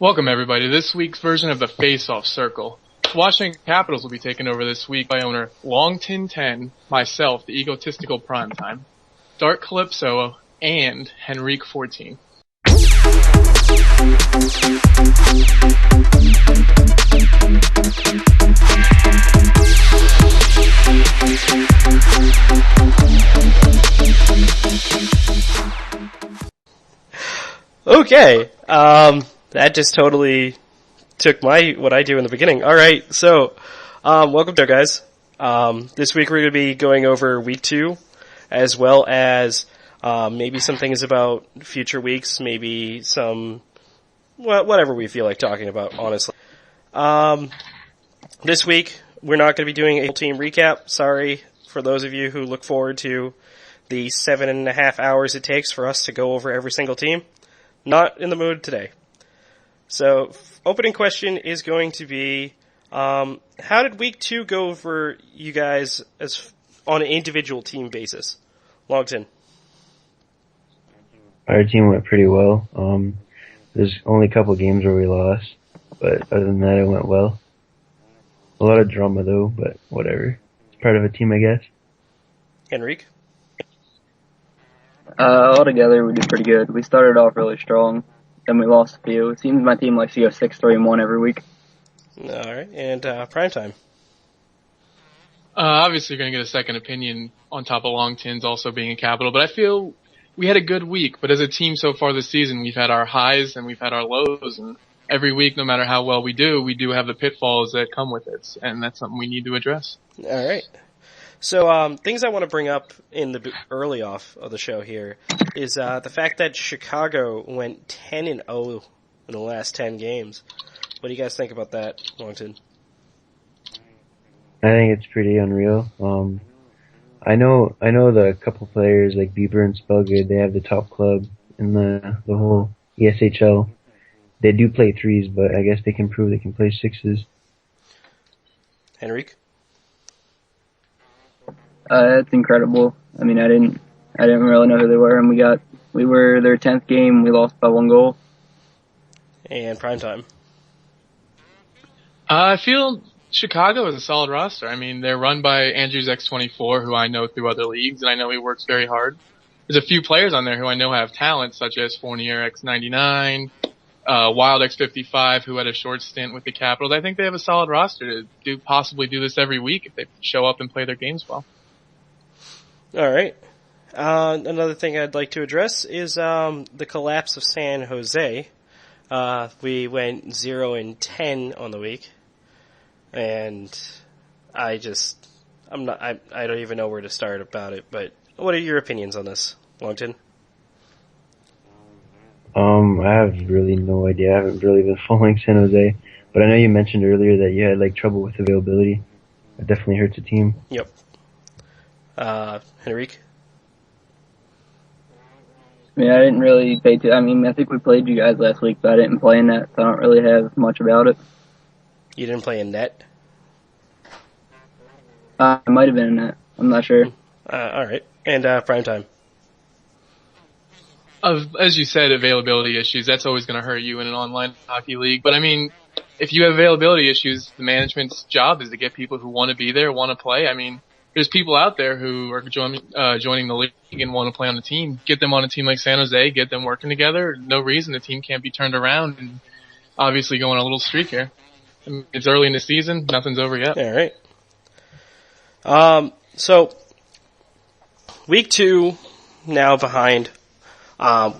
Welcome, everybody, to this week's version of the Face-Off Circle. Washington Capitals will be taken over this week by owner Longtin 10, myself, the egotistical Primetimme, Dark Calypso, and Henrique 14. Okay, that just totally took what I do in the beginning. Alright, so, welcome there, guys. This week we're going to be going over week 2, as well as, maybe some things about future weeks, maybe some, whatever we feel like talking about, honestly. This week, we're not going to be doing a team recap. Sorry for those of you who look forward to the 7.5 hours it takes for us to go over every single team. Not in the mood today. So, opening question is going to be, how did week 2 go for you guys as on an individual team basis? Longtin. Our team went pretty well. There's only a couple games where we lost, but other than that, it went well. A lot of drama though, but whatever. It's part of a team, I guess. Henrique? Altogether, we did pretty good. We started off really strong, then we lost a few. It seems my team likes to go 6-3-1 every week. Alright, and Primetime. Obviously, you're going to get a second opinion on top of Longtin's also being a Capital, but I feel we had a good week. But as a team so far this season, we've had our highs and we've had our lows, and every week, no matter how well we do have the pitfalls that come with it, and that's something we need to address. Alright. So, things I want to bring up in the early off of the show here is the fact that Chicago went 10-0 in the last 10 games. What do you guys think about that, Longtin? I think it's pretty unreal. I know the couple players like Bieber and Spellgood, they have the top club in the whole SHL. They do play threes, but I guess they can prove they can play sixes. Henrique? It's incredible. I mean, I didn't really know who they were, and we were their 10th game. We lost by 1 goal. And Primetime. I feel Chicago is a solid roster. I mean, they're run by Andrews X24, who I know through other leagues, and I know he works very hard. There's a few players on there who I know have talent, such as Fournier X99, Wild X55, who had a short stint with the Capitals. I think they have a solid roster to possibly do this every week if they show up and play their games well. Alright. Another thing I'd like to address is the collapse of San Jose. We went 0-10 on the week. And I don't even know where to start about it, but what are your opinions on this, Longtin? I have really no idea. I haven't really been following San Jose, but I know you mentioned earlier that you had trouble with availability. It definitely hurts a team. Yep. Henrique? I mean, I didn't really I think we played you guys last week, but I didn't play in that, so I don't really have much about it. You didn't play in net? I might have been in that. I'm not sure. Alright. And Primetime? As you said, availability issues, that's always going to hurt you in an online hockey league. But I mean, if you have availability issues, the management's job is to get people who want to be there, want to play. I mean, there's people out there who are joining the league and want to play on the team. Get them on a team like San Jose, get them working together. No reason the team can't be turned around and obviously go on a little streak here. I mean, it's early in the season. Nothing's over yet. All right. So, week 2 now behind.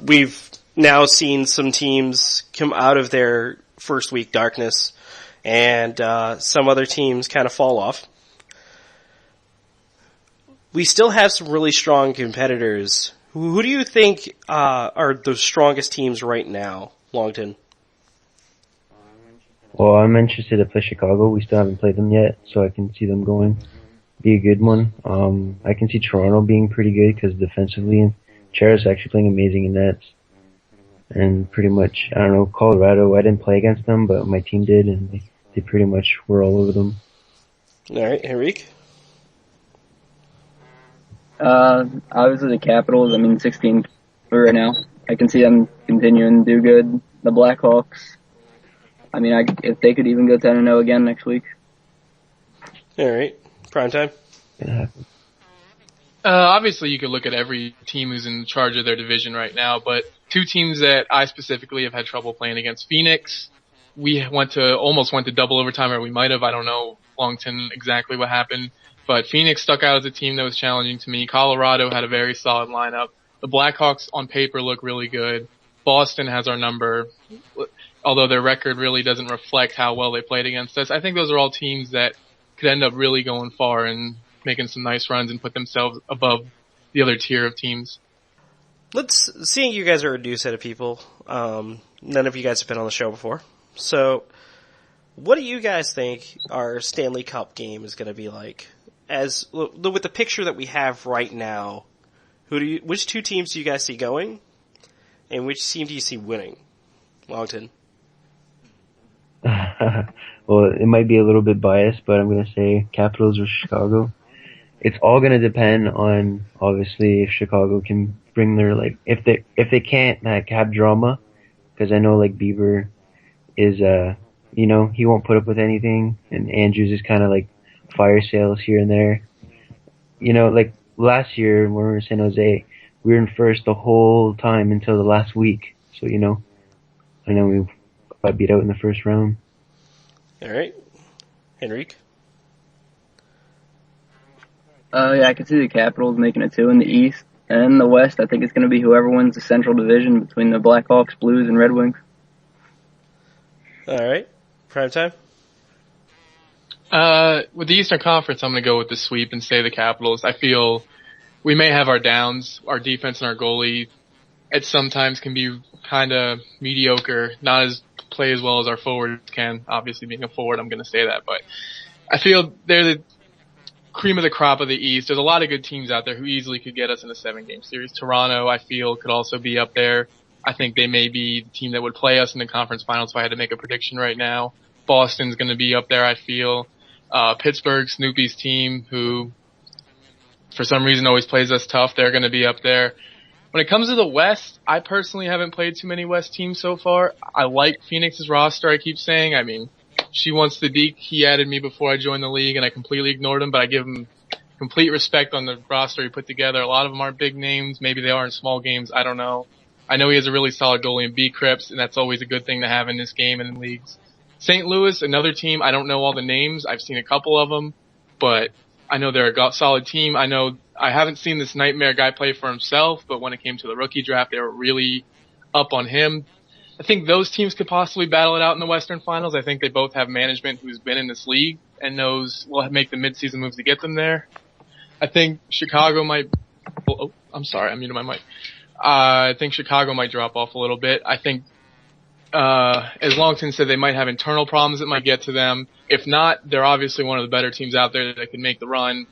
We've now seen some teams come out of their first week darkness and some other teams kind of fall off. We still have some really strong competitors. Who do you think are the strongest teams right now, Longtin? Well, I'm interested to play Chicago. We still haven't played them yet, so I can see them be a good one. I can see Toronto being pretty good because defensively, Chera's actually playing amazing in nets. And pretty much, I don't know, Colorado, I didn't play against them, but my team did, and they pretty much were all over them. All right, Henrique? Obviously the Capitals, 16 right now. I can see them continuing to do good. The Blackhawks, I mean, if they could even go 10-0 again next week. All right, prime time. Obviously, you could look at every team who's in charge of their division right now, but two teams that I specifically have had trouble playing against: Phoenix. We almost went to double overtime, or we might have. I don't know, Longtin, exactly what happened. But Phoenix stuck out as a team that was challenging to me. Colorado had a very solid lineup. The Blackhawks on paper look really good. Boston has our number, although their record really doesn't reflect how well they played against us. I think those are all teams that could end up really going far and making some nice runs and put themselves above the other tier of teams. Seeing you guys are a new set of people, none of you guys have been on the show before. So, what do you guys think our Stanley Cup game is going to be like? With the picture that we have right now, which two teams do you guys see going, and which team do you see winning? Longtin. Well, it might be a little bit biased, but I'm going to say Capitals or Chicago. It's all going to depend on, obviously, if Chicago can bring their, if they can't, have drama, because I know, Bieber is, he won't put up with anything, and Andrews is kind of fire sales here and there. Last year when we were in San Jose, we were in first the whole time until the last week. So, I know we got beat out in the first round. All right. Henrique? Yeah, I can see the Capitals making it too in the East. And in the West, I think it's going to be whoever wins the Central Division between the Blackhawks, Blues, and Red Wings. All right. Prime time? With the Eastern Conference, I'm going to go with the sweep and say the Capitals. I feel we may have our downs. Our defense and our goalie at sometimes can be kind of mediocre, not play as well as our forwards can. Obviously, being a forward, I'm going to say that. But I feel they're the cream of the crop of the East. There's a lot of good teams out there who easily could get us in a 7-game series. Toronto, I feel, could also be up there. I think they may be the team that would play us in the conference finals if I had to make a prediction right now. Boston's going to be up there, I feel. Pittsburgh, Snoopy's team, who for some reason always plays us tough, they're going to be up there. When it comes to the West, I personally haven't played too many West teams so far. I like Phoenix's roster, I keep saying. I mean, she wants the Deke. He added me before I joined the league, and I completely ignored him, but I give him complete respect on the roster he put together. A lot of them aren't big names. Maybe they are in small games. I don't know. I know he has a really solid goalie in B. Cripps, and that's always a good thing to have in this game and in leagues. St. Louis, another team. I don't know all the names. I've seen a couple of them, but I know they're a solid team. I know I haven't seen this nightmare guy play for himself, but when it came to the rookie draft, they were really up on him. I think those teams could possibly battle it out in the Western Finals. I think they both have management who's been in this league and will make the midseason moves to get them there. I think Chicago might. Oh, I'm sorry, I muted my mic. I think Chicago might drop off a little bit. I think, as Longtin said, they might have internal problems that might get to them. If not, they're obviously one of the better teams out there that can make the run.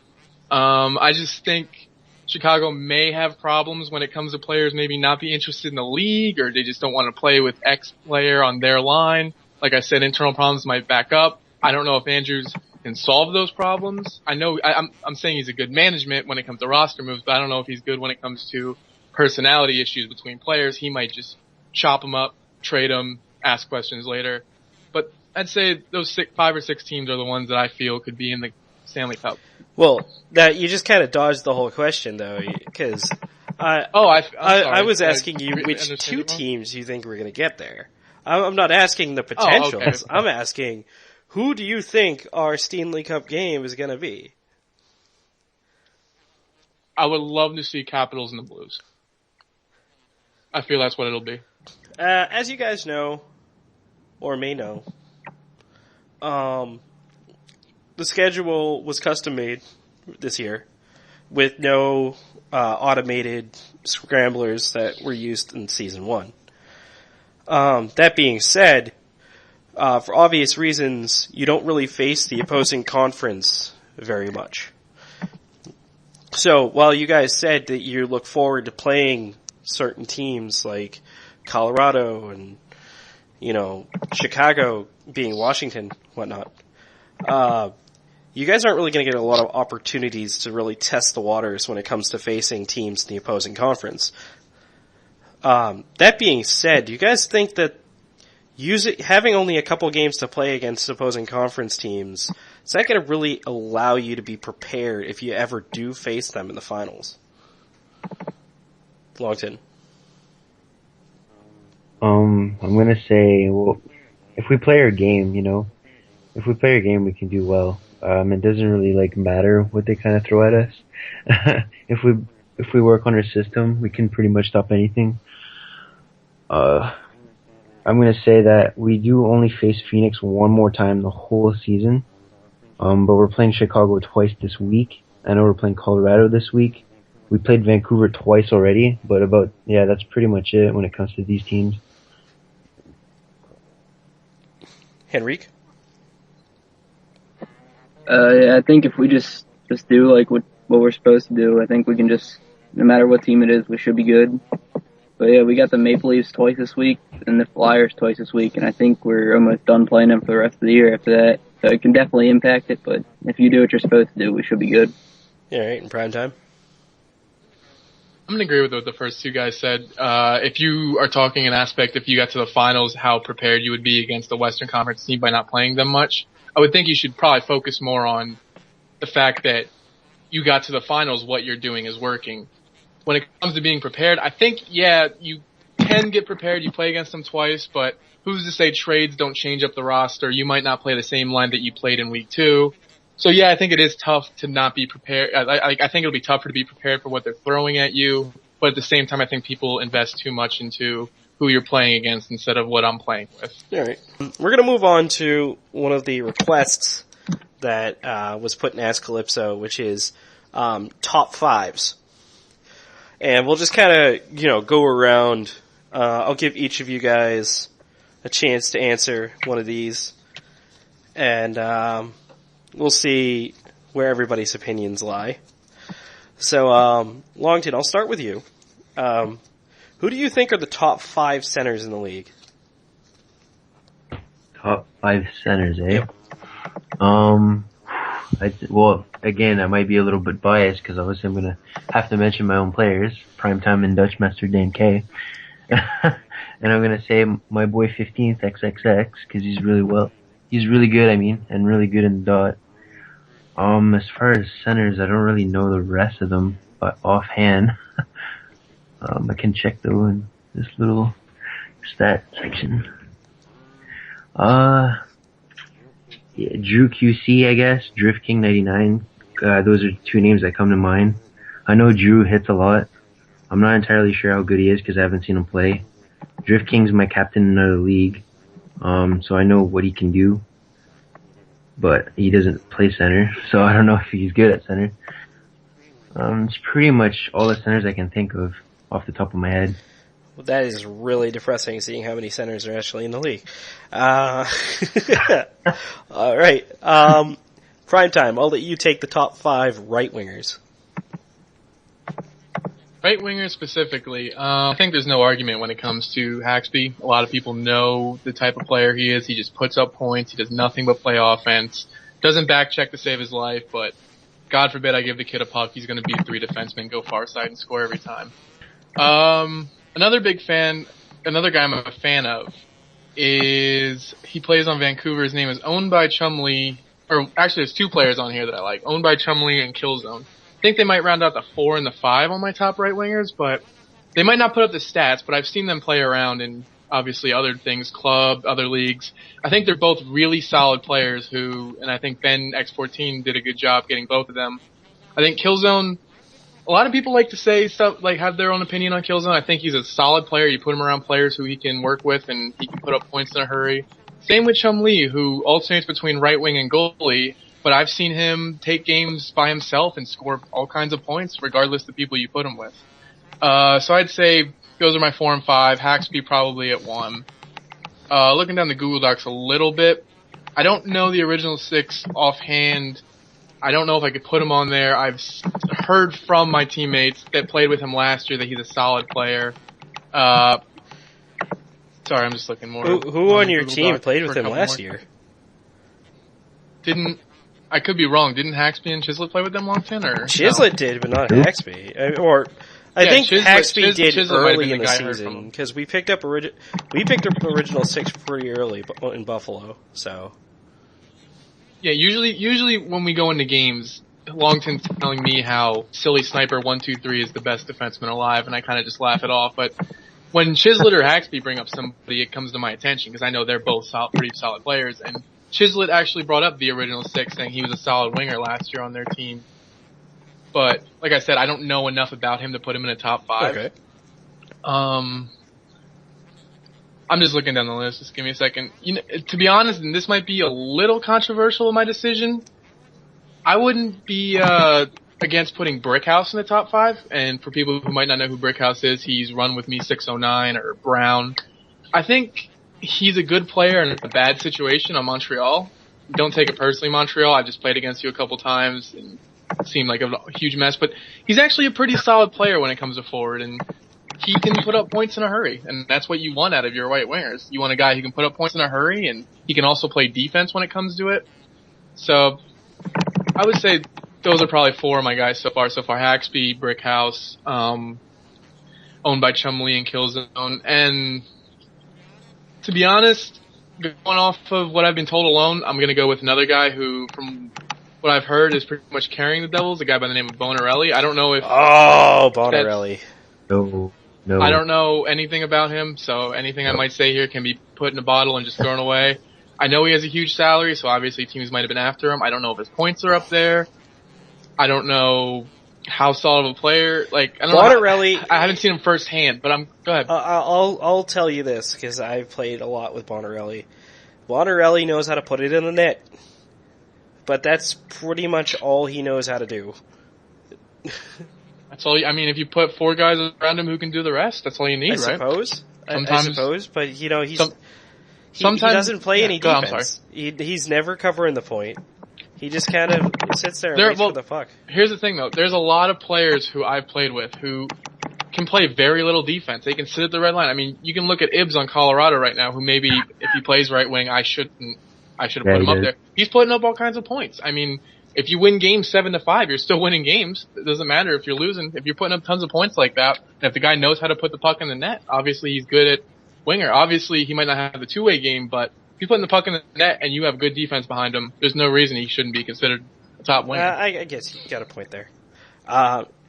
I just think Chicago may have problems when it comes to players maybe not be interested in the league, or they just don't want to play with X player on their line. Like I said, internal problems might back up. I don't know if Andrews can solve those problems. I know I'm saying he's a good management when it comes to roster moves, but I don't know if he's good when it comes to personality issues between players. He might just chop them up, trade them, ask questions later. But I'd say those 5 or 6 teams are the ones that I feel could be in the Stanley Cup. Well, now you just kind of dodged the whole question, though, because I was asking you which two teams you think were going to get there. I'm not asking the potentials. Oh, okay. I'm asking who do you think our Stanley Cup game is going to be? I would love to see Capitals and the Blues. I feel that's what it'll be. As you guys know, or may know, the schedule was custom made this year with no automated scramblers that were used in Season 1. That being said, for obvious reasons, you don't really face the opposing conference very much. So while you guys said that you look forward to playing certain teams like Colorado and, Chicago being Washington, whatnot, you guys aren't really going to get a lot of opportunities to really test the waters when it comes to facing teams in the opposing conference. That being said, do you guys think that having only a couple games to play against opposing conference teams, is that going to really allow you to be prepared if you ever do face them in the finals? Longtin. I'm gonna say, well, if we play our game, if we play our game, we can do well. It doesn't really matter what they kind of throw at us. If we work on our system, we can pretty much stop anything. I'm gonna say that we do only face Phoenix one more time the whole season. But we're playing Chicago twice this week. I know we're playing Colorado this week. We played Vancouver twice already, but that's pretty much it when it comes to these teams. Henrique? I think if we just do what we're supposed to do, I think we can just, no matter what team it is, we should be good. But yeah, we got the Maple Leafs twice this week and the Flyers twice this week, and I think we're almost done playing them for the rest of the year after that. So it can definitely impact it, but if you do what you're supposed to do, we should be good. Yeah, right, in prime time. I'm going to agree with what the first two guys said. If you are talking an aspect, if you got to the finals, how prepared you would be against the Western Conference team by not playing them much, I would think you should probably focus more on the fact that you got to the finals, what you're doing is working. When it comes to being prepared, I think, yeah, you can get prepared. You play against them twice, but who's to say trades don't change up the roster? You might not play the same line that you played in week 2. So yeah, I think it is tough to not be prepared. I think it'll be tougher to be prepared for what they're throwing at you, but at the same time, I think people invest too much into who you're playing against instead of what I'm playing with. All right. We're going to move on to one of the requests that was put in Ask Calypso, which is top fives. And we'll just kind of, go around. I'll give each of you guys a chance to answer one of these. And we'll see where everybody's opinions lie. So, Longtin, I'll start with you. Who do you think are the top 5 centers in the league? Top 5 centers, eh? Yep. Well, again, I might be a little bit biased because obviously I'm gonna have to mention my own players, Primetimme and Dutch Master Dane K. And I'm gonna say my boy 15th XXX because he's really good, and really good in the dot. As far as centers, I don't really know the rest of them, but offhand, I can check though in this little stat section. Yeah, Drew QC, I guess. Drift King 99. Those are 2 names that come to mind. I know Drew hits a lot. I'm not entirely sure how good he is because I haven't seen him play. Drift King's my captain in another league, so I know what he can do. But he doesn't play center, so I don't know if he's good at center. It's pretty much all the centers I can think of off the top of my head. Well, that is really depressing, seeing how many centers are actually in the league. All right. Primetime, I'll let you take the top 5 right-wingers. Right winger specifically, I think there's no argument when it comes to Haxby. A lot of people know the type of player he is. He just puts up points. He does nothing but play offense. Doesn't back check to save his life, but God forbid I give the kid a puck. He's going to beat 3 defensemen, go far side, and score every time. Another guy I'm a fan of is, he plays on Vancouver. His name is Owned by Chumlee, or actually there's 2 players on here that I like, Owned by Chumlee and Killzone. I think they might round out the 4 and the 5 on my top right wingers, but they might not put up the stats, but I've seen them play around in obviously other things, club, other leagues. I think they're both really solid players and I think Ben X14 did a good job getting both of them. I think Killzone, a lot of people like to say stuff, have their own opinion on Killzone. I think he's a solid player. You put him around players who he can work with and he can put up points in a hurry. Same with Chumlee, who alternates between right wing and goalie, but I've seen him take games by himself and score all kinds of points, regardless of the people you put him with. So I'd say those are my 4 and 5. Haxby probably at 1. Looking down the Google Docs a little bit, I don't know the original 6 offhand. I don't know if I could put him on there. I've heard from my teammates that played with him last year that he's a solid player. Sorry, I'm just looking more. Who on your team played with him last year? I could be wrong. Didn't Haxby and Chislett play with them Longtin? Or Chislett did, but not Haxby. I think Haxby did Chislett early in the the guy I heard from season him. because we picked up original 6 pretty early in Buffalo. So Yeah, usually when we go into games, Longtin's telling me how silly sniper 123 is the best defenseman alive, and I kind of just laugh it off. But when Chislett or Haxby bring up somebody, it comes to my attention because I know they're both pretty solid players. And Chislett actually brought up the original 6, saying he was a solid winger last year on their team. But like I said, I don't know enough about him to put him in a top 5. okay. I'm just looking down the list. Just give me a second. To be honest, and this might be a little controversial in my decision, I wouldn't be against putting Brickhouse in the top 5. And for people who might not know who Brickhouse is, he's run with me 609 or Brown. I think he's a good player in a bad situation on Montreal. Don't take it personally, Montreal. I've just played against you a couple times and it seemed like a huge mess. But he's actually a pretty solid player when it comes to forward, and he can put up points in a hurry, and that's what you want out of your right wingers. You want a guy who can put up points in a hurry, and he can also play defense when it comes to it. So I would say those are probably 4 of my guys so far. Haxby, Brickhouse, owned by Chumlee and Killzone. And to be honest, going off of what I've been told alone, I'm going to go with another guy who, from what I've heard, is pretty much carrying the Devils, a guy by the name of Bonarelli. I don't know if... Oh, Bonarelli. No. I don't know anything about him, so anything I might say here can be put in a bottle and just thrown away. I know he has a huge salary, so obviously teams might have been after him. I don't know if his points are up there. I don't know how solid of a player. Like, I don't Bonarelli, know. I haven't seen him firsthand, but go ahead. I'll tell you this because I've played a lot with Bonarelli. Bonarelli knows how to put it in the net, but that's pretty much all he knows how to do. That's all. I mean, if you put 4 guys around him who can do the rest, that's all you need, right? I suppose, but he sometimes doesn't play any I'm defense. He's never covering the point. He just kind of sits there and waits for the puck. Here's the thing, though. There's a lot of players who I've played with who can play very little defense. They can sit at the red line. I mean, you can look at Ibs on Colorado right now, who maybe if he plays right wing, I should have put him up there. He's putting up all kinds of points. I mean, if you win games 7-5, you're still winning games. It doesn't matter if you're losing. If you're putting up tons of points like that, and if the guy knows how to put the puck in the net, obviously he's good at winger. Obviously he might not have the two-way game, but if you're putting the puck in the net and you have good defense behind him, there's no reason he shouldn't be considered a top winger. I guess you got a point there.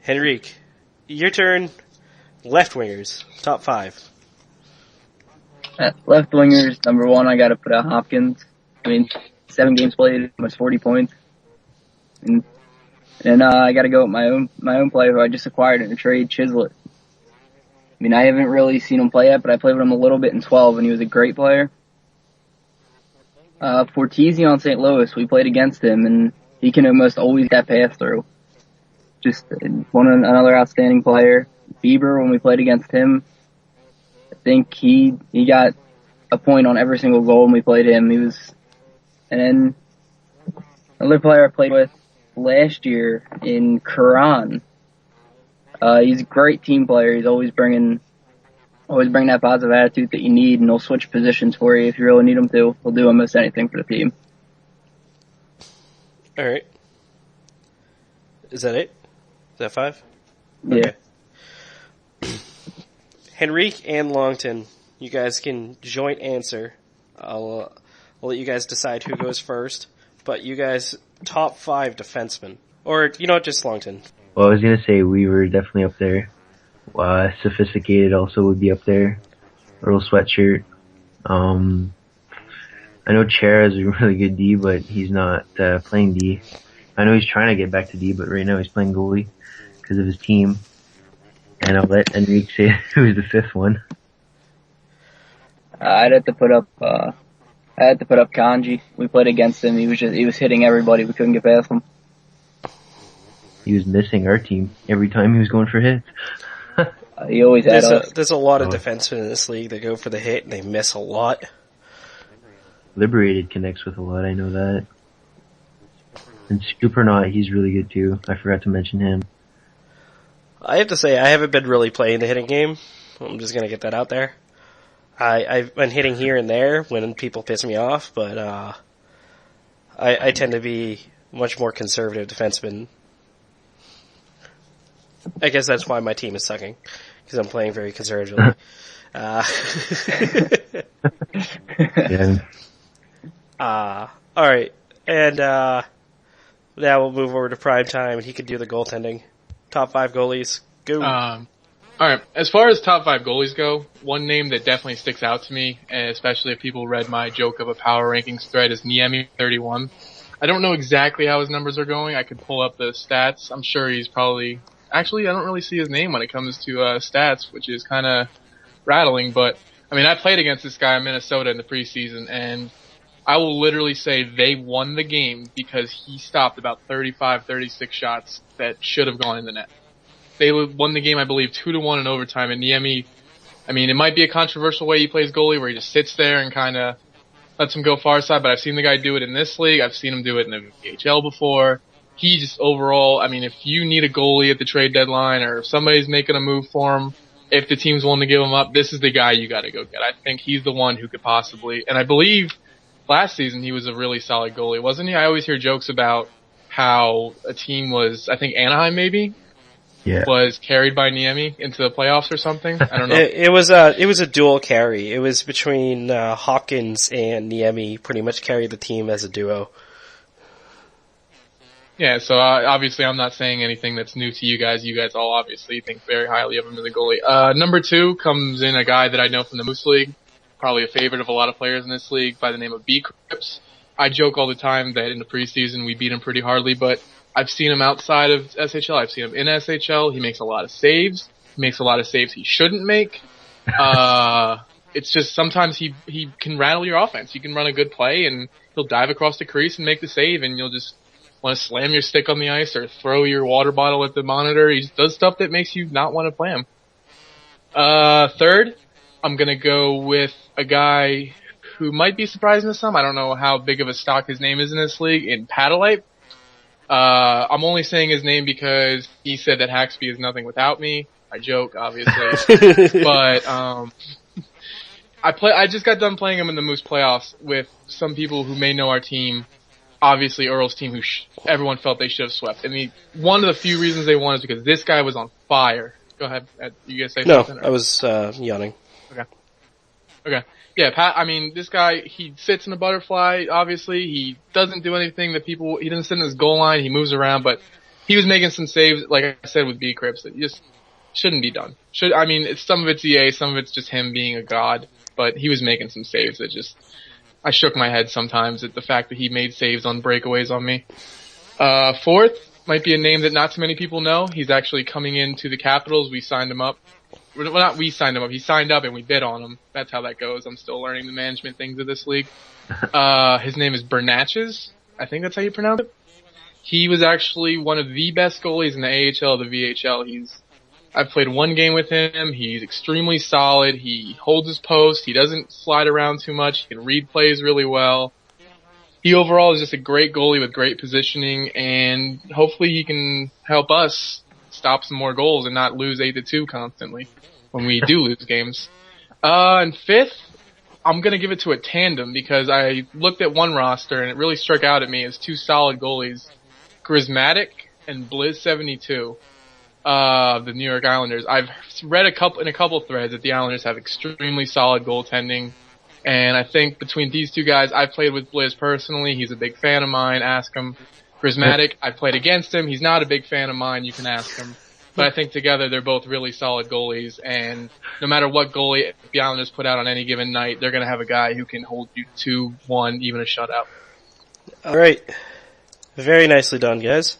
Henrique, your turn. Left wingers, top 5. Left wingers, number 1, I got to put out Hopkins. I mean, 7 games played, almost 40 points. And I got to go with my own player who I just acquired in a trade, Chislett. I mean, I haven't really seen him play yet, but I played with him a little bit in 12, and he was a great player. Fortizzi on St. Louis, we played against him, and he can almost always get pass through. Just another outstanding player. Bieber, when we played against him, I think he got a point on every single goal when we played him. And then another player I played with last year in Karan. He's a great team player. He's always bringing that positive attitude that you need, and he'll switch positions for you if you really need him to. He'll do almost anything for the team. All right. Is that it? Is that 5? Yeah. Okay. Henrique and Longtin, you guys can joint answer. I'll let you guys decide who goes first. But you guys, top 5 defensemen. Or, just Longtin. Well, I was going to say we were definitely up there. Sophisticated also would be up there. Earl Sweatshirt. I know Chera is a really good D, but he's not playing D. I know he's trying to get back to D, but right now he's playing goalie because of his team. And I'll let Henrique say who's the 5th one. I'd have to put up Kanji. We played against him. He was hitting everybody. We couldn't get past him. He was missing our team every time he was going for hits. He always had us. There's a lot of defensemen in this league that go for the hit and they miss a lot. Liberated connects with a lot, I know that. And Supernaut, he's really good too. I forgot to mention him. I have to say, I haven't been really playing the hitting game. I'm just gonna get that out there. I've been hitting here and there when people piss me off, but I tend to be much more conservative defenseman. I guess that's why my team is sucking, because I'm playing very conservatively. Yeah. Alright, and now we'll move over to prime time, and he can do the goaltending. Top 5 goalies, go. Alright, as far as top 5 goalies go, one name that definitely sticks out to me, and especially if people read my joke of a power rankings thread, is Niemi 31. I don't know exactly how his numbers are going. I could pull up the stats. I'm sure he's probably... Actually, I don't really see his name when it comes to stats, which is kind of rattling, but I mean, I played against this guy in Minnesota in the preseason, and I will literally say they won the game because he stopped about 35, 36 shots that should have gone in the net. They won the game, I believe, 2-1 in overtime, and Niemi, I mean, it might be a controversial way he plays goalie where he just sits there and kind of lets him go far side, but I've seen the guy do it in this league. I've seen him do it in the SHL before. He just overall, I mean, if you need a goalie at the trade deadline or if somebody's making a move for him, if the team's willing to give him up, this is the guy you got to go get. I think he's the one who could possibly, and I believe last season he was a really solid goalie, wasn't he? I always hear jokes about how a team was, I think Anaheim maybe, was carried by Niemi into the playoffs or something. I don't know. It was a dual carry. It was between Hawkins and Niemi. Pretty much carried the team as a duo. Yeah, so obviously I'm not saying anything that's new to you guys. You guys all obviously think very highly of him as a goalie. Number 2 comes in a guy that I know from the Moose League, probably a favorite of a lot of players in this league, by the name of B-Crips. I joke all the time that in the preseason we beat him pretty hardly, but I've seen him outside of SHL. I've seen him in SHL. He makes a lot of saves. He makes a lot of saves he shouldn't make. It's just sometimes he can rattle your offense. You can run a good play and he'll dive across the crease and make the save, and you'll just want to slam your stick on the ice or throw your water bottle at the monitor. He does stuff that makes you not want to play him. Third, I'm going to go with a guy who might be surprising to some. I don't know how big of a stock his name is in this league, in Paddleite. I'm only saying his name because he said that Haxby is nothing without me. I joke, obviously. But I just got done playing him in the Moose playoffs with some people who may know our team. Obviously, Earl's team, who everyone felt they should have swept. I mean, one of the few reasons they won is because this guy was on fire. Go ahead. You guys say something? No, I was yawning. Okay. Yeah, Pat, I mean, this guy, he sits in a butterfly, obviously. He doesn't do anything that he doesn't sit in his goal line. He moves around, but he was making some saves, like I said, with B-Crips that just shouldn't be done. Some of it's EA, some of it's just him being a god, but he was making some saves that just, I shook my head sometimes at the fact that he made saves on breakaways on me. Fourth might be a name that not too many people know. He's actually coming into the Capitals. We signed him up. Well, not we signed him up. He signed up and we bid on him. That's how that goes. I'm still learning the management things of this league. His name is Bernatchez. I think that's how you pronounce it. He was actually one of the best goalies in the AHL, the VHL. I've played one game with him. He's extremely solid. He holds his post. He doesn't slide around too much. He can read plays really well. He overall is just a great goalie with great positioning, and hopefully he can help us stop some more goals and not lose 8-2 constantly when we do lose games. And fifth, I'm going to give it to a tandem because I looked at one roster and it really struck out at me as two solid goalies, Charismatic and Blizz72. The New York Islanders. I've read in a couple threads that the Islanders have extremely solid goaltending, and I think between these two guys, I've played with Blizz personally. He's a big fan of mine. Ask him. Charismatic, I've played against him. He's not a big fan of mine. You can ask him. But I think together they're both really solid goalies, and no matter what goalie the Islanders put out on any given night, they're going to have a guy who can hold you 2-1, even a shutout. All right. Very nicely done, guys.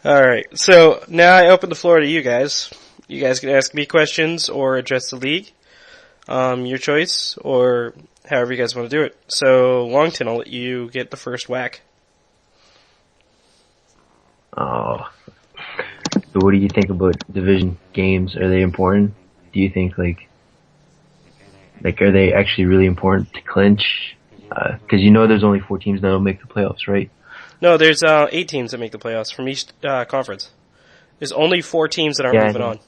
Alright, so now I open the floor to you guys. You guys can ask me questions or address the league. Your choice, or however you guys want to do it. So, Longtin, I'll let you get the first whack. Oh. So what do you think about division games? Are they important? Do you think, like are they actually really important to clinch? Because there's only 4 teams that'll make the playoffs, right? No, there's 8 teams that make the playoffs from each conference. There's only 4 teams that aren't moving on.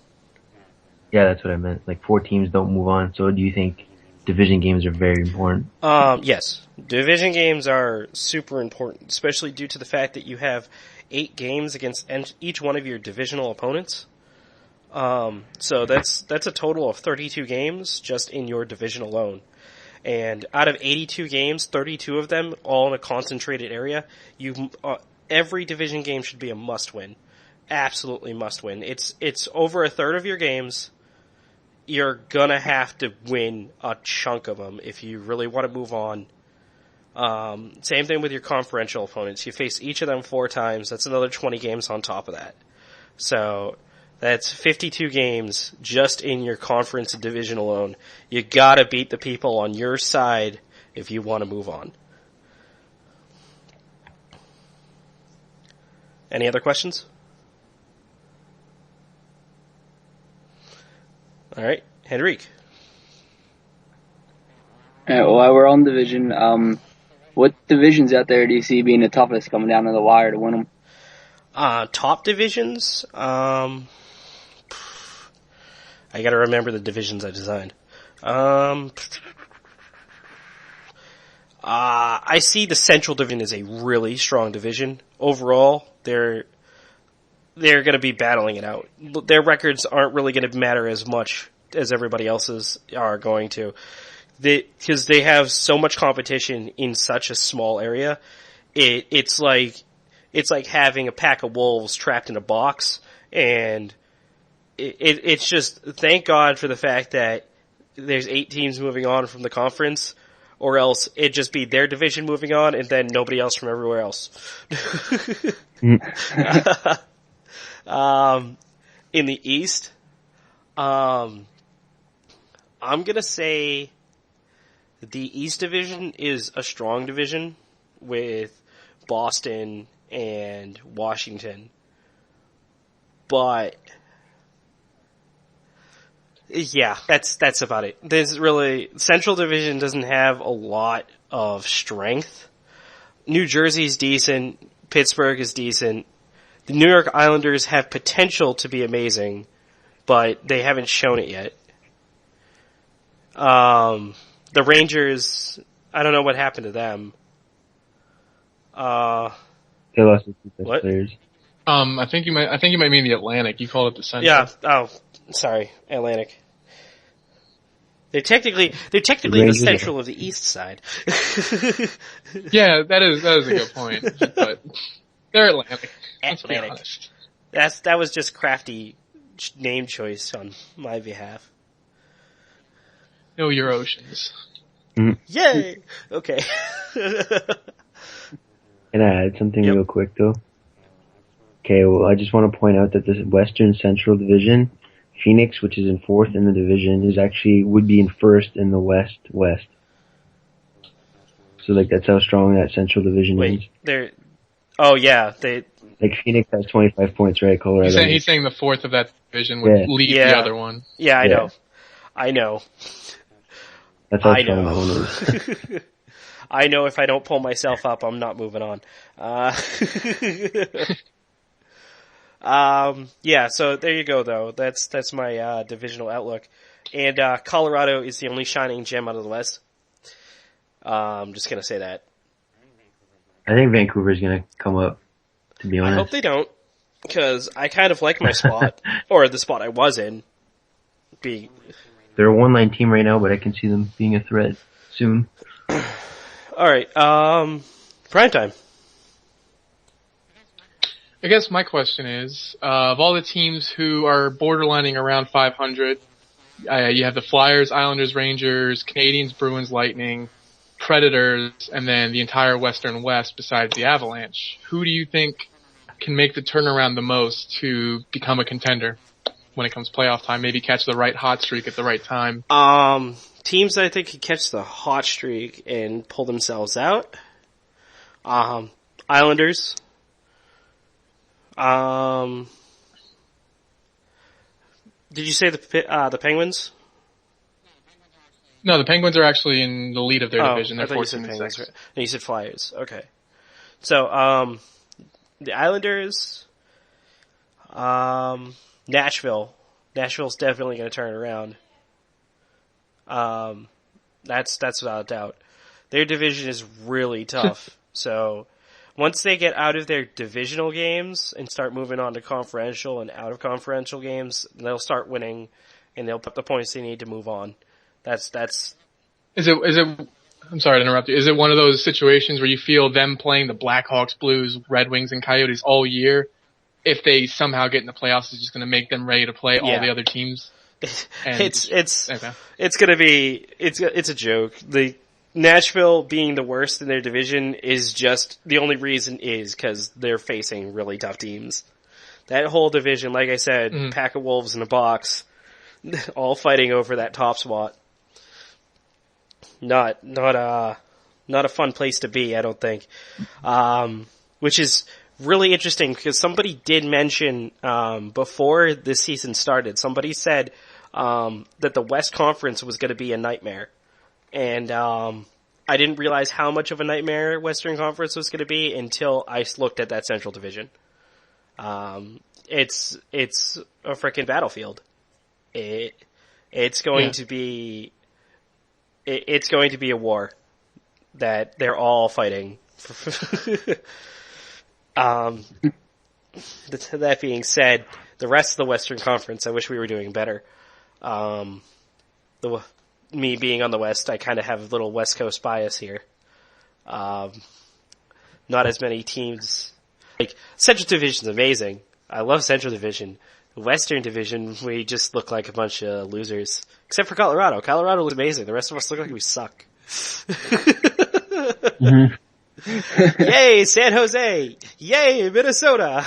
Yeah, that's what I meant. 4 teams don't move on. So do you think division games are very important? Yes. Division games are super important, especially due to the fact that you have 8 games against each one of your divisional opponents. So that's a total of 32 games just in your division alone. And out of 82 games, 32 of them all in a concentrated area. Every division game should be a must-win. Absolutely must-win. It's over a third of your games. You're gonna have to win a chunk of them if you really want to move on. Same thing with your conferential opponents. You face each of them 4 times. That's another 20 games on top of that. So that's 52 games just in your conference and division alone. You gotta beat the people on your side if you want to move on. Any other questions? All right, Henrique. All right, while we're on division, what divisions out there do you see being the toughest coming down to the wire to win them? Top divisions. I gotta remember the divisions I designed. I see the Central Division as a really strong division. Overall, they're gonna be battling it out. Their records aren't really gonna matter as much as everybody else's are going to. Because they have so much competition in such a small area. It's like having a pack of wolves trapped in a box, and it's just, thank God for the fact that there's 8 teams moving on from the conference, or else it'd just be their division moving on, and then nobody else from everywhere else. In the East, I'm gonna say the East Division is a strong division with Boston and Washington. But yeah, that's about it. Central Division doesn't have a lot of strength. New Jersey's decent, Pittsburgh is decent. The New York Islanders have potential to be amazing, but they haven't shown it yet. The Rangers, I don't know what happened to them. They lost their 2 best players. I think you might mean the Atlantic. You called it the Central. Yeah. Oh, sorry, Atlantic. They're technically the Central of the East side. Yeah, that is a good point. But they're Atlantic. Let's be honest. That was just crafty name choice on my behalf. Know your oceans. Yay! Okay. Can I add something real quick, though? Okay, well, I just want to point out that the Western Central Division, Phoenix, which is in 4th in the division, would be in 1st in the West. So, that's how strong that Central Division is. Phoenix has 25 points, right? Colorado. He's saying the 4th of that division would lead the other one. Yeah, I know. That's how strong that one is. I know if I don't pull myself up, I'm not moving on. Yeah, so there you go, though. That's my divisional outlook. And Colorado is the only shining gem out of the West. I'm just going to say that. I think Vancouver's going to come up, to be honest. I hope they don't, because I kind of like my spot, or the spot I was in. They're a one-line team right now, but I can see them being a threat soon. All right, prime time. I guess my question is, of all the teams who are borderlining around 500, you have the Flyers, Islanders, Rangers, Canadians, Bruins, Lightning, Predators, and then the entire Western West besides the Avalanche. Who do you think can make the turnaround the most to become a contender when it comes playoff time? Maybe catch the right hot streak at the right time. Teams that I think could catch the hot streak and pull themselves out. Islanders. Did you say the Penguins? No, the Penguins are actually in the lead of their division. They're I thought you said 14 and Penguins. 6. No, you said Flyers. Okay. So, the Islanders, Nashville. Nashville's definitely going to turn it around. That's without a doubt. Their division is really tough. So, once they get out of their divisional games and start moving on to conferential and out of conferential games, they'll start winning, and they'll put the points they need to move on. That's. Is it? I'm sorry to interrupt you. Is it one of those situations where you feel them playing the Blackhawks, Blues, Red Wings, and Coyotes all year, if they somehow get in the playoffs, is just going to make them ready to play all the other teams? It's gonna be it's a joke. The Nashville being the worst in their division is just the only reason is because they're facing really tough teams. That whole division, like I said, pack of wolves in a box, all fighting over that top spot. Not a fun place to be, I don't think. Which is really interesting because somebody did mention before this season started, somebody said that the West Conference was going to be a nightmare, and I didn't realize how much of a nightmare Western Conference was going to be until I looked at that Central Division. It's a freaking battlefield. It's going to be. It's going to be a war that they're all fighting. That being said, the rest of the Western Conference, I wish we were doing better. Me being on the West, I kind of have a little West Coast bias here. Not as many teams. Like, Central Division's amazing. I love Central Division. The Western Division, we just look like a bunch of losers. Except for Colorado. Colorado looks amazing. The rest of us look like we suck. Yay, San Jose! Yay, Minnesota!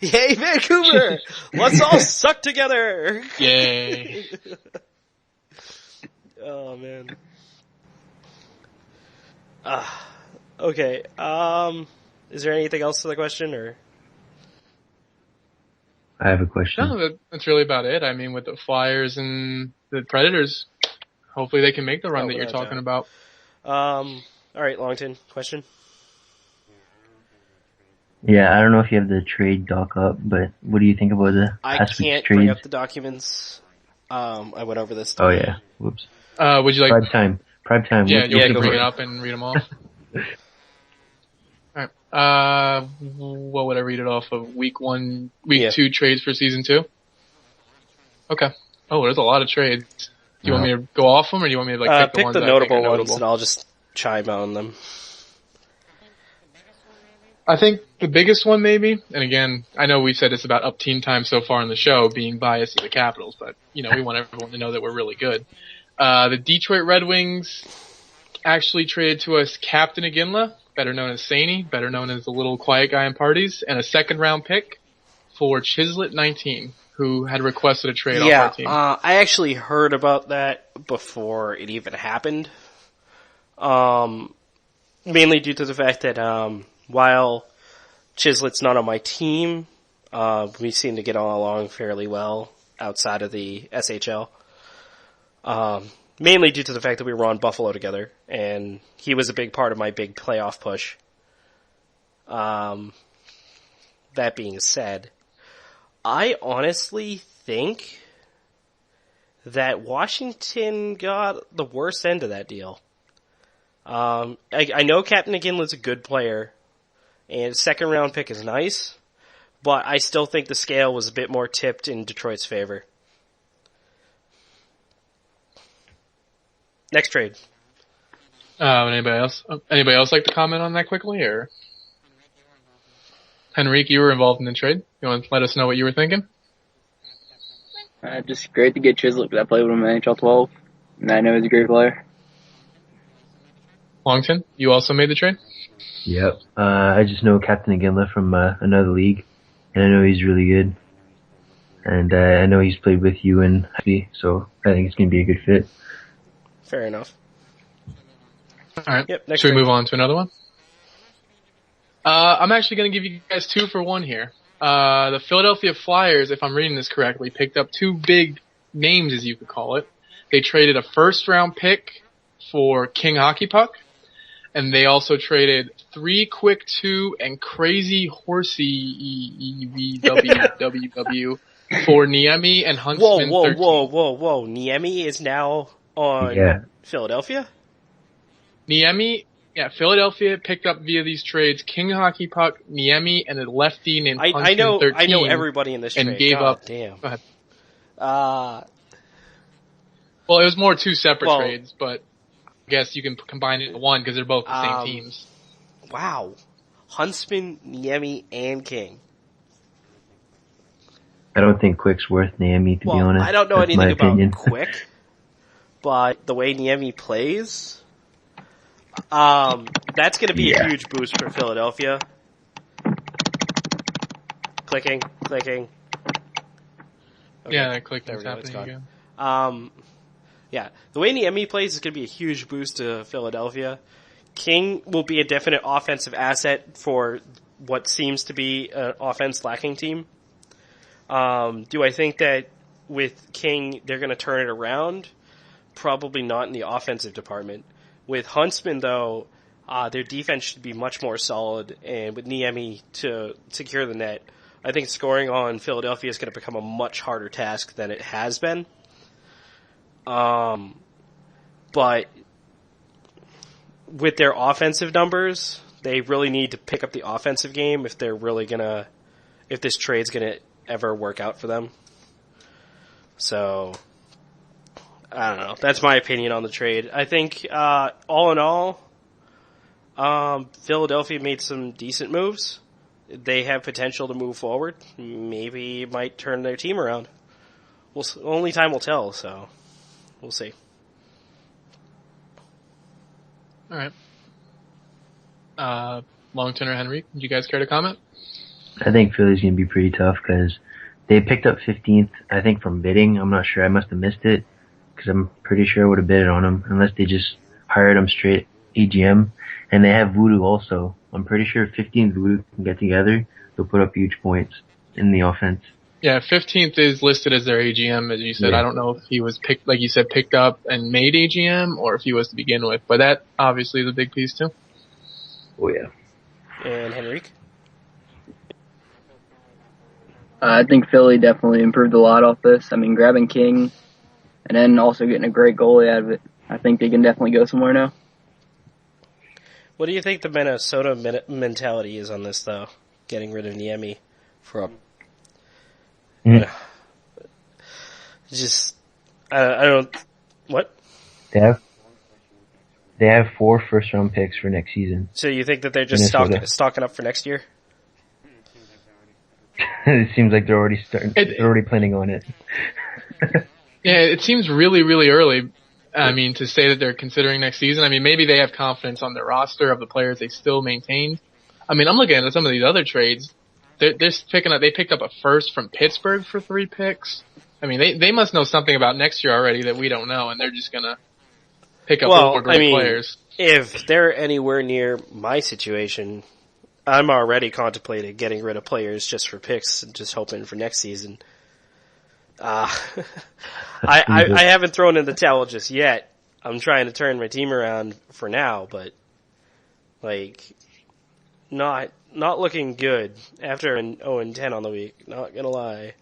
Yay, Vancouver! Let's all suck together! Yay. Oh, man. Okay, is there anything else to the question, or? I have a question. No, that's really about it. I mean, with the Flyers and the Predators, hopefully they can make the run that you're talking about. Alright, Longtin, question? Yeah, I don't know if you have the trade doc up, but what do you think about the past week's trades? Bring up the documents. I went over this. Oh yeah, whoops. Would you like Prime time. Yeah, you want to bring it up and read them off? Alright. What would I read it off of? Week 2 trades for season 2? Okay. Oh, there's a lot of trades. Do you want me to go off them, or do you want me to pick the notable ones, and I'll just chime on them? I think the biggest one, maybe, and again, I know we've said this about up team time so far in the show, being biased to the Capitals, but, we want everyone to know that we're really good. The Detroit Red Wings actually traded to us Captain Iginla, better known as Saney, better known as the little quiet guy in parties, and a second-round pick for Chislett 19, who had requested a trade off our team. I actually heard about that before it even happened. Mainly due to the fact that, while Chislett's not on my team, we seem to get all along fairly well outside of the SHL. Mainly due to the fact that we were on Buffalo together, and he was a big part of my big playoff push. That being said, I honestly think that Washington got the worst end of that deal. I know Captain Iginla's a good player, and second round pick is nice, but I still think the scale was a bit more tipped in Detroit's favor. Next trade. Anybody else? Anybody else like to comment on that quickly, or? Henrique, you were involved in the trade. You want to let us know what you were thinking? Just great to get Chislett, because I played with him in NHL 12, and I know he's a great player. Longtin, you also made the trade? Yep. I just know Captain Iginla from another league, and I know he's really good. And I know he's played with you and Happy, so I think it's going to be a good fit. Fair enough. Alright, yep, next should we trade. move on to another one? I'm actually going to give you guys 2 for 1 here. The Philadelphia Flyers, if I'm reading this correctly, picked up 2 big names, as you could call it. They traded a first-round pick for King Hockey Puck, and they also traded 3 quick 2 and crazy horsey EVWWW for Niemi and Huntsman. Whoa. Niemi is now on Philadelphia? Niemi Yeah, Philadelphia picked up via these trades King Hockey Puck, Niemi, and a lefty named I know 13 I know everybody in this trade. and gave God up. damn. Go ahead. Well, it was more two separate trades, but I guess you can combine it into one because they're both the same teams. Wow. Huntsman, Niemi, and King. I don't think Quick's worth Niemi, to be honest. I don't know That's anything my opinion. about Quick, but the way Niemi plays, that's going to be a huge boost for Philadelphia. Clicking. Okay, Yeah, that clicking's there we go, happening again. Yeah, the way Niemi plays is going to be a huge boost to Philadelphia. King will be a definite offensive asset for what seems to be an offense lacking team. Do I think that with King they're going to turn it around? Probably not in the offensive department. With Huntsman, though, their defense should be much more solid, and with Niemi to secure the net, I think scoring on Philadelphia is going to become a much harder task than it has been. But with their offensive numbers, they really need to pick up the offensive game if they're really if this trade's gonna ever work out for them. So, I don't know. That's my opinion on the trade. I think, all in all, Philadelphia made some decent moves. They have potential to move forward. Maybe might turn their team around. Only time will tell, so we'll see. All right. Longtin or Henrique, do you guys care to comment? I think Philly's going to be pretty tough because they picked up 15th, I think, from bidding. I'm not sure. I must have missed it because I'm pretty sure I would have bid on them unless they just hired them straight AGM. And they have Voodoo also. I'm pretty sure 15th Voodoo can get together. They'll put up huge points in the offense. Yeah, 15th is listed as their AGM, as you said. Yeah. I don't know if he was picked, like you said, picked up and made AGM, or if he was to begin with. But that obviously is a big piece too. Oh yeah. And Henrique? I think Philly definitely improved a lot off this. I mean, grabbing King and then also getting a great goalie out of it. I think they can definitely go somewhere now. What do you think the Minnesota mentality is on this, though? Getting rid of Niemi for a... I don't... What? They have 4 first-round picks for next season. So you think that they're just stocking up for next year? It seems like they're already they're already planning on it. Yeah, it seems really, really early. I mean, to say that they're considering next season. I mean, maybe they have confidence on their roster of the players they still maintained. I mean, I'm looking at some of these other trades. They picked up a first from Pittsburgh for 3 picks. I mean, they must know something about next year already that we don't know, and they're just gonna pick up more great players. If they're anywhere near my situation, I'm already contemplating getting rid of players just for picks and just hoping for next season. I haven't thrown in the towel just yet. I'm trying to turn my team around for now, but not looking good after an 0-10 on the week. Not gonna lie.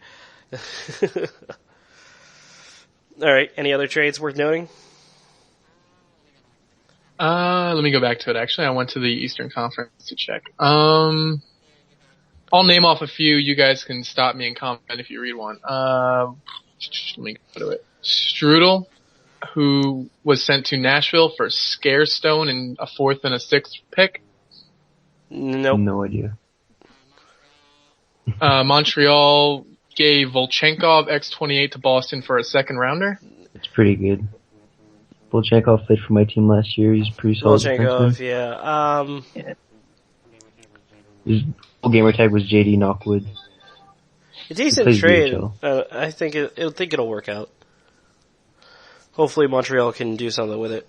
All right. Any other trades worth noting? Let me go back to it. Actually, I went to the Eastern Conference to check. I'll name off a few. You guys can stop me and comment if you read one. Let me go to it. Strudel, who was sent to Nashville for Scarestone and a 4th and a 6th pick. Nope. No idea. Montreal gave Volchenkov X28 to Boston for a 2nd rounder. It's pretty good. Volchenkov played for my team last year. He's pretty solid. Volchenkov, yeah. His full gamer tag was JD Knockwood. A decent trade. I think it'll work out. Hopefully Montreal can do something with it.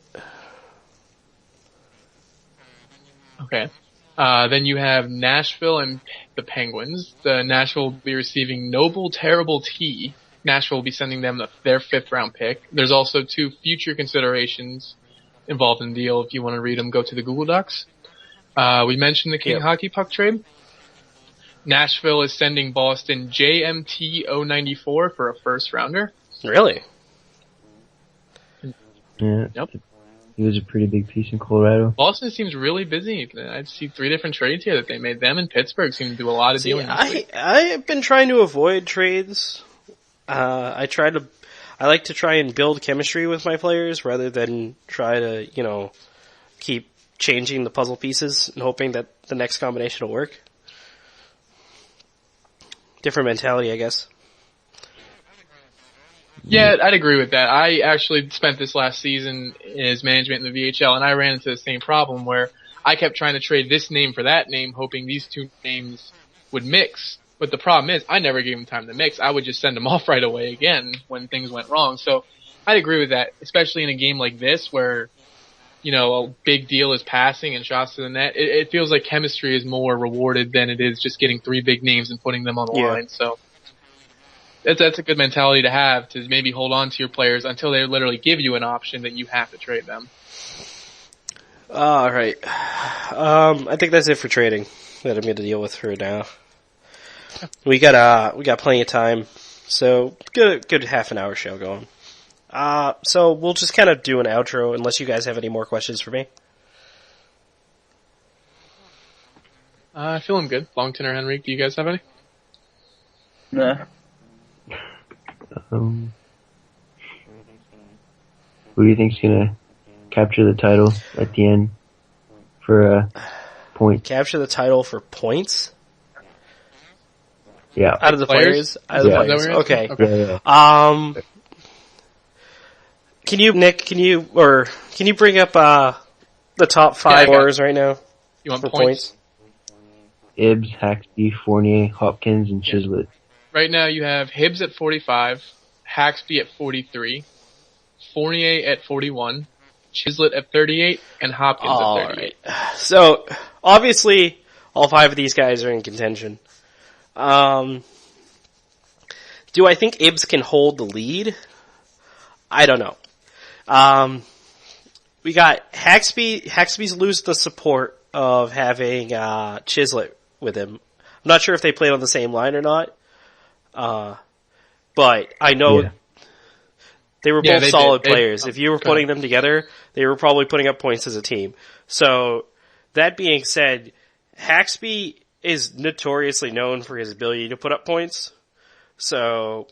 Okay. Then you have Nashville and the Penguins. Nashville will be receiving Noble Terrible T. Nashville will be sending them their 5th round pick. There's also 2 future considerations involved in the deal. If you want to read them, go to the Google Docs. We mentioned the King Hockey Puck trade. Nashville is sending Boston JMT 094 for a 1st rounder. Really? Yeah. Yep. He was a pretty big piece in Colorado. Boston seems really busy. I see 3 different trades here that they made. Them and Pittsburgh seem to do a lot of dealing this week. I have been trying to avoid trades. I like to try and build chemistry with my players rather than try to, keep changing the puzzle pieces and hoping that the next combination will work. Different mentality, I guess. Yeah, I'd agree with that. I actually spent this last season as management in the VHL, and I ran into the same problem where I kept trying to trade this name for that name, hoping these 2 names would mix. But the problem is, I never gave them time to mix. I would just send them off right away again when things went wrong. So I'd agree with that, especially in a game like this where, a big deal is passing and shots to the net. It feels like chemistry is more rewarded than it is just getting 3 big names and putting them on the line. So that's a good mentality to have, to maybe hold on to your players until they literally give you an option that you have to trade them. All right. I think that's it for trading that I'm going to deal with for now. We got plenty of time, so good half an hour show going. So we'll just kind of do an outro unless you guys have any more questions for me. Feeling good. Longtin or Henrique, do you guys have any? Nah. Who do you think's gonna capture the title at the end for a point? Capture the title for points? Yeah. Out of the players? Out of the players. Okay. Yeah. Can you bring up the top 5 scorers right now? You want for points? Ibbs, Haxby, Fournier, Hopkins, and Chislett. Right now you have Hibbs at 45, Haxby at 43, Fournier at 41, Chislett at 38, and Hopkins at 38. Right. So, obviously, all 5 of these guys are in contention. Do I think Ibbs can hold the lead? I don't know. We got Haxby. Haxby's lose the support of having Chislett with him. I'm not sure if they played on the same line or not. But I know they were both solid players. If you were putting them together, they were probably putting up points as a team. So, that being said, Haxby is notoriously known for his ability to put up points. So,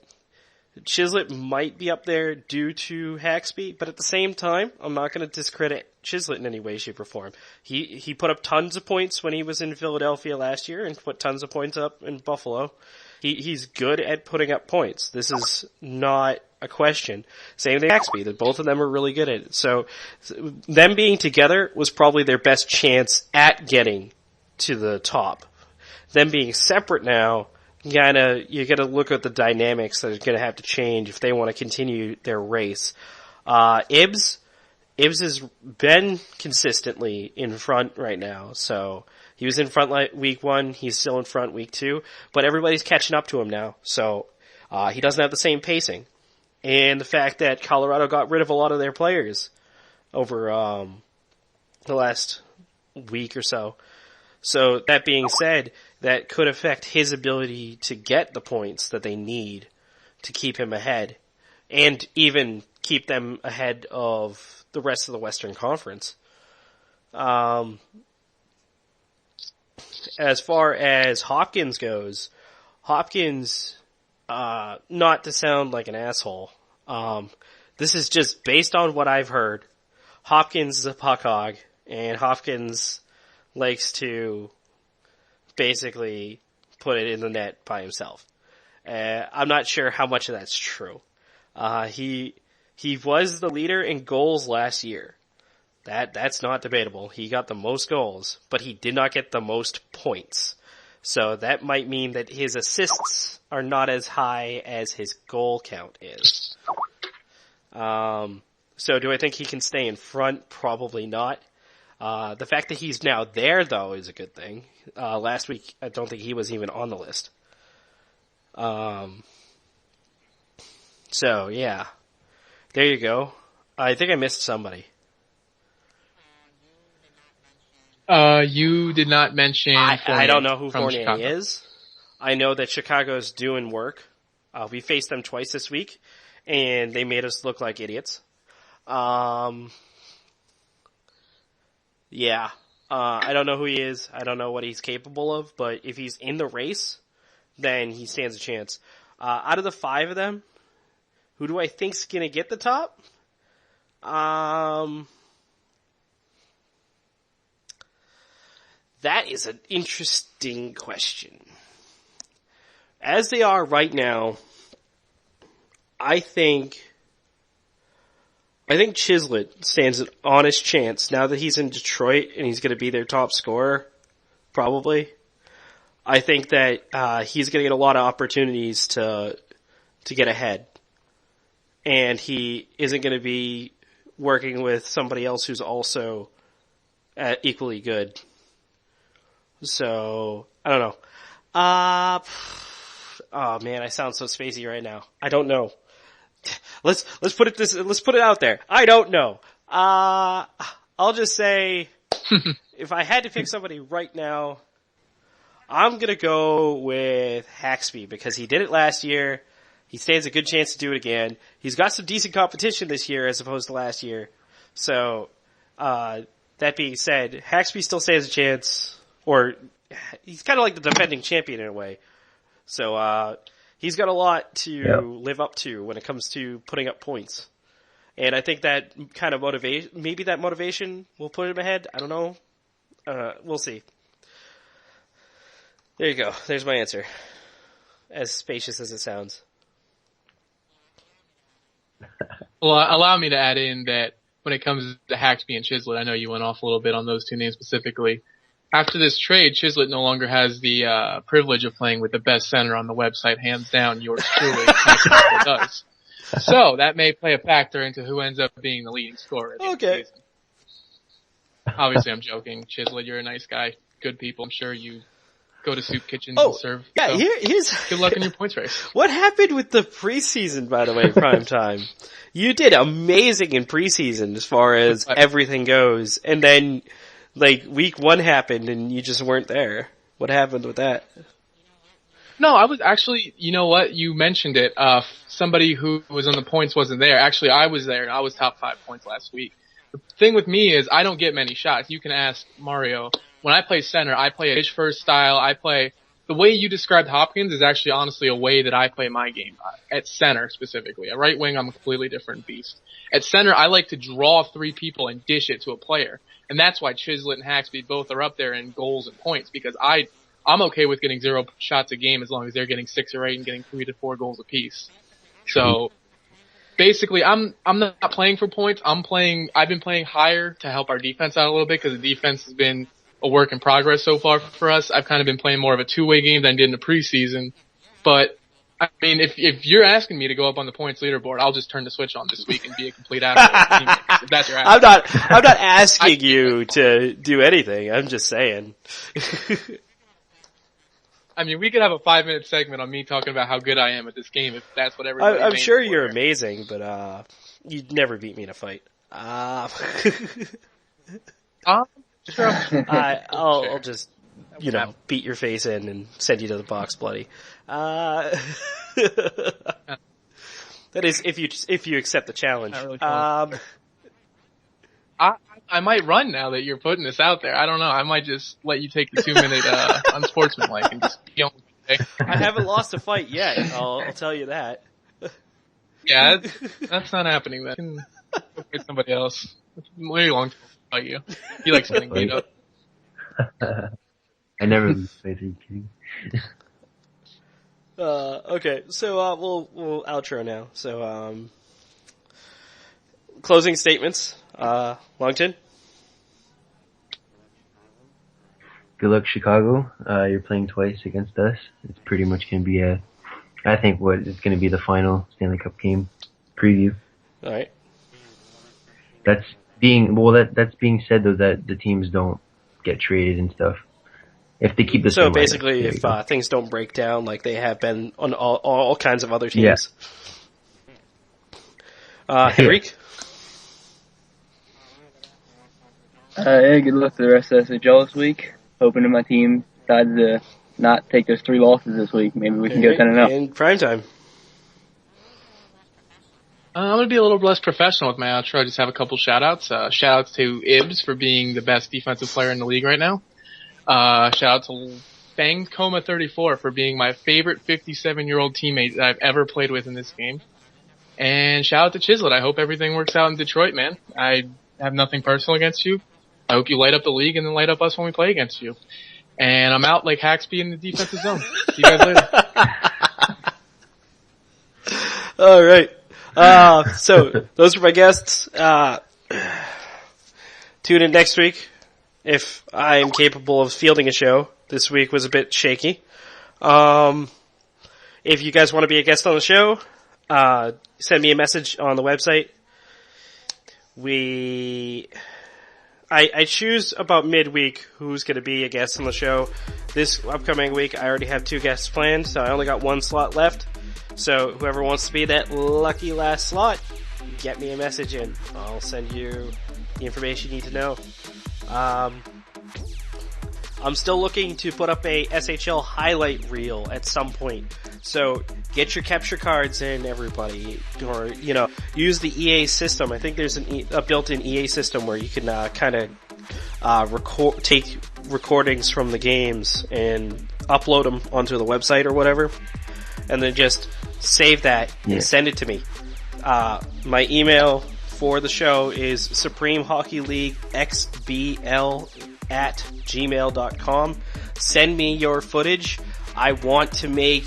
Chislett might be up there due to Haxby, but at the same time, I'm not going to discredit Chislett in any way, shape, or form. He put up tons of points when he was in Philadelphia last year and put tons of points up in Buffalo. He's good at putting up points. This is not a question. Same thing with Haxby, that both of them are really good at it. So, them being together was probably their best chance at getting to the top. Them being separate now, you gotta look at the dynamics that are gonna have to change if they want to continue their race. Ibbs has been consistently in front right now, so he was in front week 1, he's still in front week 2, but everybody's catching up to him now, so he doesn't have the same pacing. And the fact that Colorado got rid of a lot of their players over the last week or so. So, that being said, that could affect his ability to get the points that they need to keep him ahead, and even keep them ahead of the rest of the Western Conference. As far as Hopkins goes, Hopkins, not to sound like an asshole, this is just based on what I've heard. Hopkins is a puck hog, and Hopkins likes to basically put it in the net by himself. I'm not sure how much of that's true. He was the leader in goals last year. That's not debatable. He got the most goals, but he did not get the most points. So that might mean that his assists are not as high as his goal count is. So do I think he can stay in front? Probably not. The fact that he's now there, though, is a good thing. Last week, I don't think he was even on the list. So, yeah. There you go. I think I missed somebody. You did not mention I don't know who Fournier Chicago is. I know that Chicago's doing work. We faced them twice this week, and they made us look like idiots. Yeah. I don't know who he is. I don't know what he's capable of, but if he's in the race, then he stands a chance. Out of the 5 of them, who do I think's going to get the top? That is an interesting question. As they are right now, I think Chislett stands an honest chance now that he's in Detroit and he's going to be their top scorer, probably. I think that he's going to get a lot of opportunities to get ahead, and he isn't going to be working with somebody else who's also equally good. So I don't know. Oh man, I sound so spacey right now. I don't know. Let's put it out there. I don't know. I'll just say, if I had to pick somebody right now, I'm gonna go with Haxby because he did it last year. He stands a good chance to do it again. He's got some decent competition this year as opposed to last year. So, that being said, Haxby still stands a chance, or he's kind of like the defending champion in a way. So, he's got a lot to live up to when it comes to putting up points. And I think that kind of motivation will put him ahead. I don't know. We'll see. There you go. There's my answer. As spacious as it sounds. Well, allow me to add in that when it comes to Haxby and Chislett, I know you went off a little bit on those two names specifically. After this trade, Chislett no longer has the privilege of playing with the best center on the website, hands down. Yours truly does. So that may play a factor into who ends up being the leading scorer. Okay. Obviously, I'm joking. Chislett, you're a nice guy. Good people. I'm sure you go to soup kitchens and serve. Yeah, so here's good luck in your points race. What happened with the preseason, by the way, Prime Time? You did amazing in preseason as far as everything goes, and then like week 1 happened and you just weren't there. What happened with that? No, I was actually, you know what, you mentioned it, somebody who was on the points wasn't there. Actually, I was there and I was top 5 points last week. The thing with me is I don't get many shots. You can ask Mario. When I play center, I play a dish first style. The way you described Hopkins is actually honestly a way that I play my game. At center specifically. At right wing, I'm a completely different beast. At center, I like to draw 3 people and dish it to a player. And that's why Chislett and Haxby both are up there in goals and points, because I'm okay with getting 0 shots a game as long as they're getting 6 or 8 and getting 3 to 4 goals apiece. So basically, I'm not playing for points. I've been playing higher to help our defense out a little bit because the defense has been a work in progress so far for us. I've kind of been playing more of a two-way game than I did in the preseason. But I mean, if you're asking me to go up on the points leaderboard, I'll just turn the switch on this week and be a complete asshole. If that's your I'm not asking you to do anything. I'm just saying. I mean, we could have a 5-minute segment on me talking about how good I am at this game if that's what everybody. I'm sure you're amazing, but you'd never beat me in a fight. Sure. I'll just beat your face in and send you to the box, bloody. That is if you accept the challenge. Really I might run now that you're putting this out there. I don't know. I might just let you take the 2-minute unsportsmanlike and just be on with it. I haven't lost a fight yet. I'll tell you that. Yeah, that's not happening. Then go fight somebody else. It's way long to fight you. He likes getting beat up. I never lose fights. Are you kidding? Okay, so we'll outro now. So closing statements. Longtin. Good luck, Chicago. You're playing twice against us. It's pretty much going to be I think it's going to be the final Stanley Cup game preview. All right. That's being said though, that the teams don't get traded and stuff. If they keep the so basically, if things don't break down like they have been on all kinds of other teams. Yeah. Henrique. Yeah, good luck to the rest of SHL this week. Hoping that my team decides to not take those 3 losses this week. Maybe we can go 10-0. In prime time. I'm going to be a little less professional with my outro. I just have a couple shout-outs. Shout-outs to Ibs for being the best defensive player in the league right now. Shout-out to Fanged Coma 34 for being my favorite 57-year-old teammate that I've ever played with in this game. And shout-out to Chislett. I hope everything works out in Detroit, man. I have nothing personal against you. I hope you light up the league and then light up us when we play against you. And I'm out like Haxby in the defensive zone. See you guys later. All right. So those are my guests. Tune in next week if I am capable of fielding a show. This week was a bit shaky. If you guys want to be a guest on the show, send me a message on the website. I choose about midweek who's going to be a guest on the show. This upcoming week, I already have 2 guests planned, so I only got 1 slot left. So whoever wants to be that lucky last slot, get me a message in. I'll send you the information you need to know. I'm still looking to put up a SHL highlight reel at some point. So get your capture cards in, everybody, or use the EA system. I think there's a built-in EA system where you can kind of take recordings from the games and upload them onto the website or whatever, and then just save that and send it to me. My email for the show is supremehockeyleaguexbl@gmail.com. Send me your footage. I want to make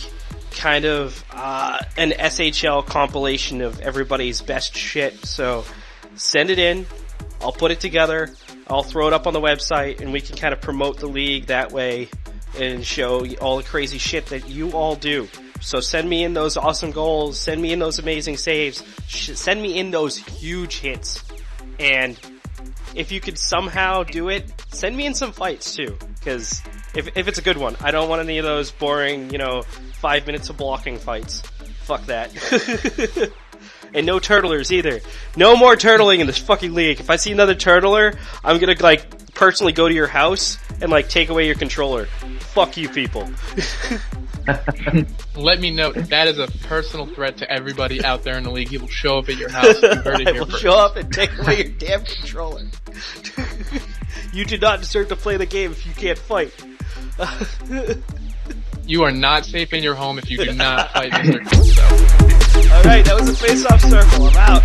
kind of an SHL compilation of everybody's best shit. So send it in. I'll put it together. I'll throw it up on the website, and we can kind of promote the league that way and show all the crazy shit that you all do. So send me in those awesome goals. Send me in those amazing saves. Send me in those huge hits. And if you could somehow do it, send me in some fights too. Because if it's a good one, I don't want any of those boring, 5 minutes of blocking fights. Fuck that. And no turtlers either. No more turtling in this fucking league. If I see another turtler, I'm gonna personally go to your house and take away your controller. Fuck you people. Let me note, that is a personal threat to everybody out there in the league. He will show up at your house. You heard it I here will first. show up and take away your damn controller. You do not deserve to play the game if you can't fight. You are not safe in your home if you do not fight Mr. Calypso. Alright, that was a face-off circle. I'm out.